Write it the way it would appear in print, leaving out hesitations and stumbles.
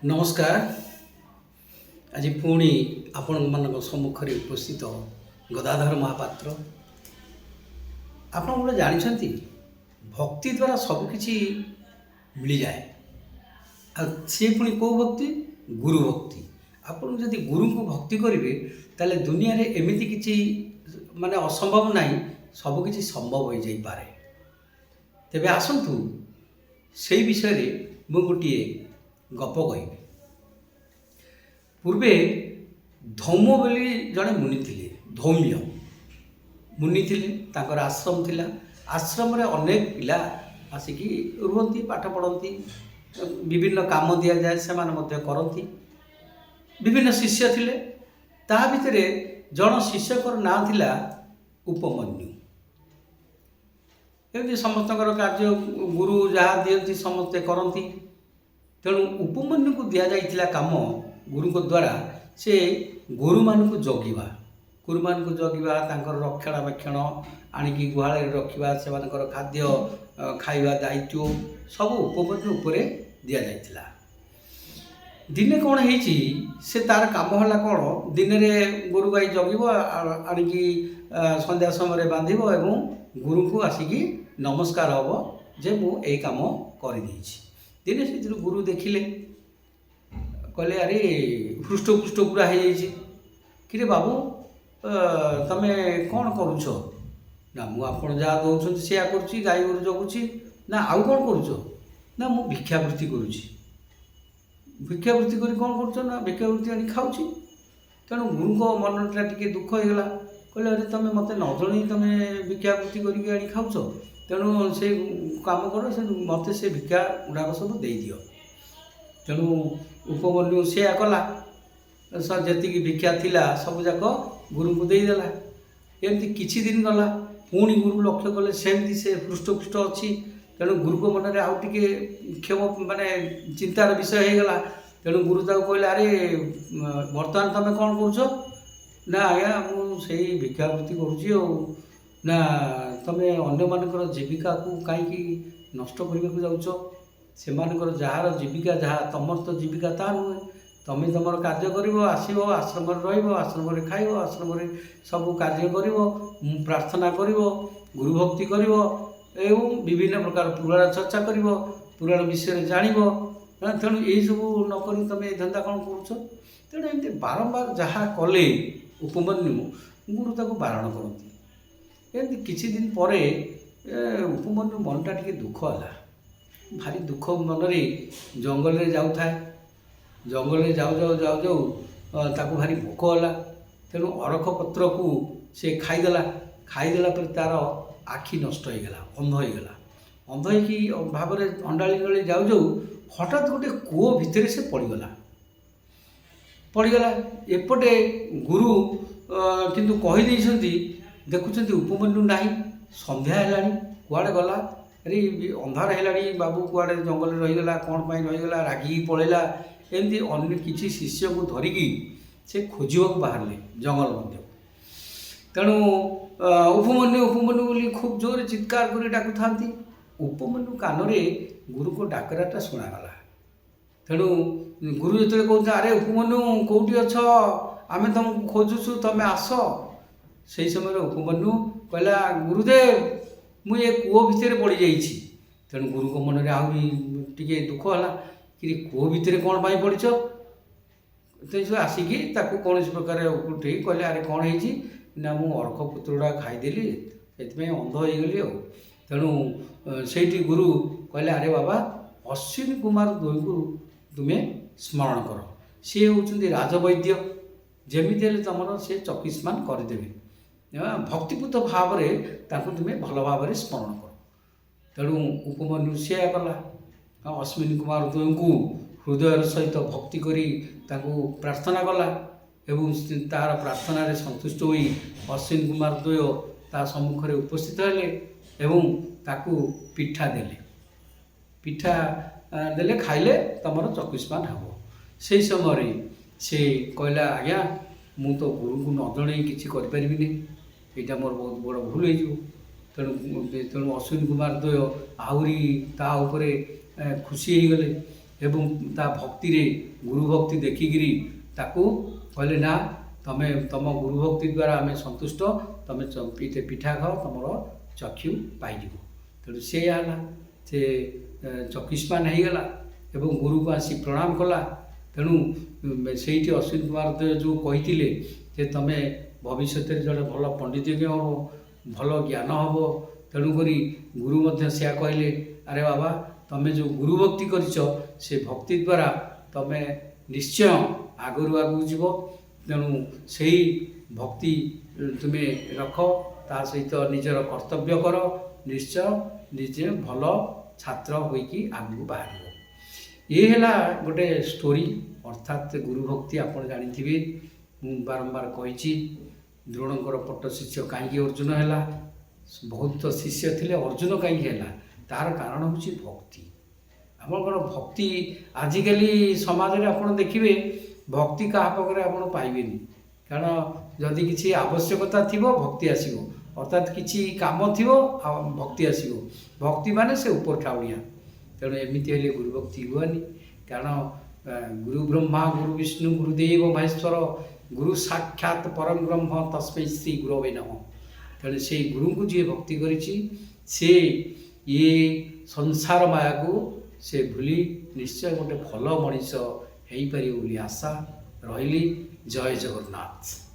नमस्कार। आज पुणी आपण मान सम्मुखें उपस्थित गदाधर महापात्र। आपण गोटे जानते भक्ति द्वारा सबकि मिल जाए। सी पुणी कौ भक्ति? गुरु भक्ति। आपन जदि गुरु को भक्ति करेंगे ताले दुनिया रे एमिति किछि माने असंभव नहीं, सबकि संभव हो जाई पारे। तेबे आसंतु से विषय रे मु गोटे गप कहि। पूर्वे धौम्य बोली जड़े मुनि थिले। धौम्य मुनि थिले, तांकर आश्रम थिला। आश्रम रे अनेक पिला आसिकी रुहंती, पाठ पढ़ती, विभिन्न काम दिया जाए से माने मध्य करती। विभिन्न शिष्य थिले। ता भितरे जन शिष्यकर नाम थिला उपमन्यु। एमती समस्तकर कार्य गुरु जहाँ दियंती समस्ते करती। तेणु उपमन्यु को दिया जाइथिला काम गुरु को द्वारा से गोरु मान को जगिवा, गोरु मान को जगिवा, तांकर रक्षणाबेक्षण आणिकी गुहाल रखा, से खाद्य खाइबा दायित्व सब उपमन्यु उपरे दिया जाइथिला। दिने कौन होइछि से तार काम हला कौन, दिन रे गोरु गाई जगिबो, आणिकी संध्या समय बांधिबो एवं गुरु को आसिकी नमस्कार हबो जे मु एई काम करि देछि। दिने से गुरु देखिले, कहले अरे हृष्टपुष्ट पूरा हो जाइए कि बाबू तमे कौन करुच ना? मुझे जहाँ दौरान से करुच्ची, गाई गोरु जगुची ना आउ कौन करुच ना? मु भिक्षावृत्ति करुच्ची। भिक्षावृत्ति करी कौन करुच ना? भिक्षावृत्ति आनी खाऊची। तेणु गुरु को मनटा टी दुख होगा। कहले अरे तुम मत न जन तुम भिक्षावृत्ति करी खाऊच, तेणु से काम कर, से मत से भिक्षा गुड़ाक सब दे दियो। तेणु उपमन्यु से कला, जी भिक्षा थिला सब जाक गुरु को देदेला। एमती किछि दिन गला, पुणी गुरु लक्ष्य कले सेमती से हृष्टपुष्ट अच्छी। तेणु गुरु को मन में आउ टे क्षम माने चिंतार विषय हो गला। तेणु गुरु ताको कहले अरे बर्तमान तुम कौन करुच ना? आज्ञा मुझे भिक्षावृत्ति करुच्ची ना? तुम अन्य मानकर जीविका को कहीं नष्ट करने को जाऊच? से जार जीविका जहाँ तुमर तो जीविका ता नुहे। तुम तुम कार्य कर आसब, आश्रम आश्रम खाइब, आश्रम सब कार्य कर, प्रार्थना कर, गुरु भक्ति कर एवं विभिन्न प्रकार पुराण चर्चा कर, पुराण विषय जान। तेणु यही सब नक तुम ये धंदा कौन करुच? तेणु एमती बारंबार जहाँ कले उपमन्यु गुरु ताको बारण करती। एमती किछि दिन परे उपमन्यु मनटा टिके दुख होला। भारी दुख मनरे जंगल रे जाऊ था। जंगल रे जाऊ जाऊ जाऊ जाऊ ताको भारी भोक होला। तेणु अरख पत्र को से खाईदेला। खाईदेला पर तार आखि नष्ट हो गला, अंध हो गला। अंध हो भाव में अंडाली गली जाऊ जाऊ हठात गोटे कूओ भितर से पड़गला। एपटे गुरु किंतु कहीदे देखुं उपमन्यु नाही, संध्या है कुआड़े गला। अरे अंधार है बाबू कुआड़े जंगल रहीगला, कौन पाई रहीगला, रागी पलैला। एमती अन्य किसी शिष्य को धरिकी से खोजा बाहर जंगल मध्य। तेणु उपमन्यु उपमन्यु बोली खूब जोर चित्कार कर डाकू था। उपमन्यु कान गुरु को डाकराटा शुणागला। तेणु गुरु जो कहते अरे उपमन्यु कौटी अछ, आमे तुमको खोजुछु, तुम आस। से समय उपमन्यु कहला गुरुदेव मुझे कूओ भितर पड़ जाइछि। तेणु गुरु को मन में आहरी टे दुख है कि कूओ भितर कौन पाई पड़छ? तो आसिकी ताकू कौन प्रकार उठे कहले अरे कौन है ना? मु अर्ख पुत्रटा खाईदेली से अंध हो गली। तेणु से गुरु कहले अरे बाबा अश्विनी कुमार द्वय को तुम्हें स्मरण कर। सी होउछन्ति राजवैद्य, जमीती तुम से चकिस्मान करदेवे। भक्तिपूत भाव में तुम्हें भल भाव स्मरण कर। तेणु उपमन्यु से कला। अश्विनी कुमार द्वय को हृदय सहित भक्ति करी प्रार्थना कला एवं तार प्रार्थना संतुष्ट हो अश्विनी कुमार द्वय ता सम्मुखें उपस्थित हेले एवं ताकू पिठा देले। पिठा देले खाइले तुम चकिस्मान हम। से समय से कहला आज्ञा मु तो गुरु को न जन कि करें, यहाँ मोर बहुत बड़ भूल हो। तेणु अश्विनी कुमार द्वय आहरी ता खुशी हो गले। ଏବଂ ତା ଭକ୍ତିରେ ଗୁରୁ ଭକ୍ତି ଦେଖିକିରି ତାକୁ କହିଲେ ନା ତମେ ତମ ଗୁରୁ ଭକ୍ତି ଦ୍ୱାରା ଆମେ ସନ୍ତୁଷ୍ଟ, ତମେ ପିଠା ଖାଅ, ତମର ଚକ୍ଷୁ ପାଇଯିବ। ତେଣୁ ସେ ହେଲା ସେ ଚକ୍ଷୁଷ୍ମାନ ହେଇଗଲା ଏବଂ ଗୁରୁକୁ ଆସି ପ୍ରଣାମ କଲା। ତେଣୁ ସେଇଠି ଅଶ୍ୱିନୀ କୁମାର ଦେବ ଯେଉଁ କହିଥିଲେ ଯେ ତମେ ଭବିଷ୍ୟତରେ ଜଣେ ଭଲ ପଣ୍ଡିତଜ୍ଞ ହେବ, ଭଲ ଜ୍ଞାନ ହେବ। ତେଣୁକରି ଗୁରୁ ମଧ୍ୟ ସେୟା କହିଲେ, ଆରେ ବାବା ତମେ ଯେଉଁ ଗୁରୁ ଭକ୍ତି କରିଛ ସେ ଭକ୍ତି ଦ୍ୱାରା ତମେ ନିଶ୍ଚୟ ଆଗରୁ ଆଗକୁ ଯିବ। ତେଣୁ ସେଇ ଭକ୍ତି ତୁମେ ରଖ, ତା ସହିତ ନିଜର କର୍ତ୍ତବ୍ୟ କର, ନିଶ୍ଚୟ ନିଜେ ଭଲ ଛାତ୍ର ହୋଇକି ଆଗକୁ ବାହାରିବ। ଇଏ ହେଲା ଗୋଟେ ଷ୍ଟୋରି, ଅର୍ଥାତ୍ ଗୁରୁ ଭକ୍ତି ଆପଣ ଜାଣିଥିବେ। ମୁଁ ବାରମ୍ବାର କହିଛି ଦ୍ରୋଣଙ୍କର ପଟ୍ଟ ଶିଷ୍ୟ କାହିଁକି ଅର୍ଜୁନ ହେଲା, ବହୁତ ଶିଷ୍ୟ ଥିଲେ ଅର୍ଜୁନ କାହିଁକି ହେଲା, ତାହାର କାରଣ ହେଉଛି ଭକ୍ତି। ଆପଣଙ୍କର ଭକ୍ତି ଆଜିକାଲି ସମାଜରେ ଆପଣ ଦେଖିବେ ଭକ୍ତି କାହା ପାଖରେ ଆପଣ ପାଇବେନି। କାରଣ ଯଦି କିଛି ଆବଶ୍ୟକତା ଥିବ ଭକ୍ତି ଆସିବ, ଅର୍ଥାତ୍ କିଛି କାମ ଥିବ ଭକ୍ତି ଆସିବ। ଭକ୍ତି ମାନେ ସେ ଉପର ଠାଉଣିଆ। ତେଣୁ ଏମିତି ହେଲେ ଗୁରୁ ଭକ୍ତି ହୁଏନି। କାରଣ ଗୁରୁ ବ୍ରହ୍ମା ଗୁରୁ ବିଷ୍ଣୁ ଗୁରୁଦେବ ମହେଶ୍ୱର ଗୁରୁ ସାକ୍ଷାତ ପରମ ବ୍ରହ୍ମ ତସ୍ମୈ ଶ୍ରୀ ଗୁରବେ ନମଃ। ତେଣୁ ସେଇ ଗୁରୁଙ୍କୁ ଯିଏ ଭକ୍ତି କରିଛି ସେ ଇଏ ସଂସାର ମାୟାକୁ ସେ ଭୁଲି ନିଶ୍ଚୟ ଗୋଟେ ଭଲ ମଣିଷ ହେଇପାରିବ ବୋଲି ଆଶା ରହିଲି। ଜୟ ଜଗନ୍ନାଥ।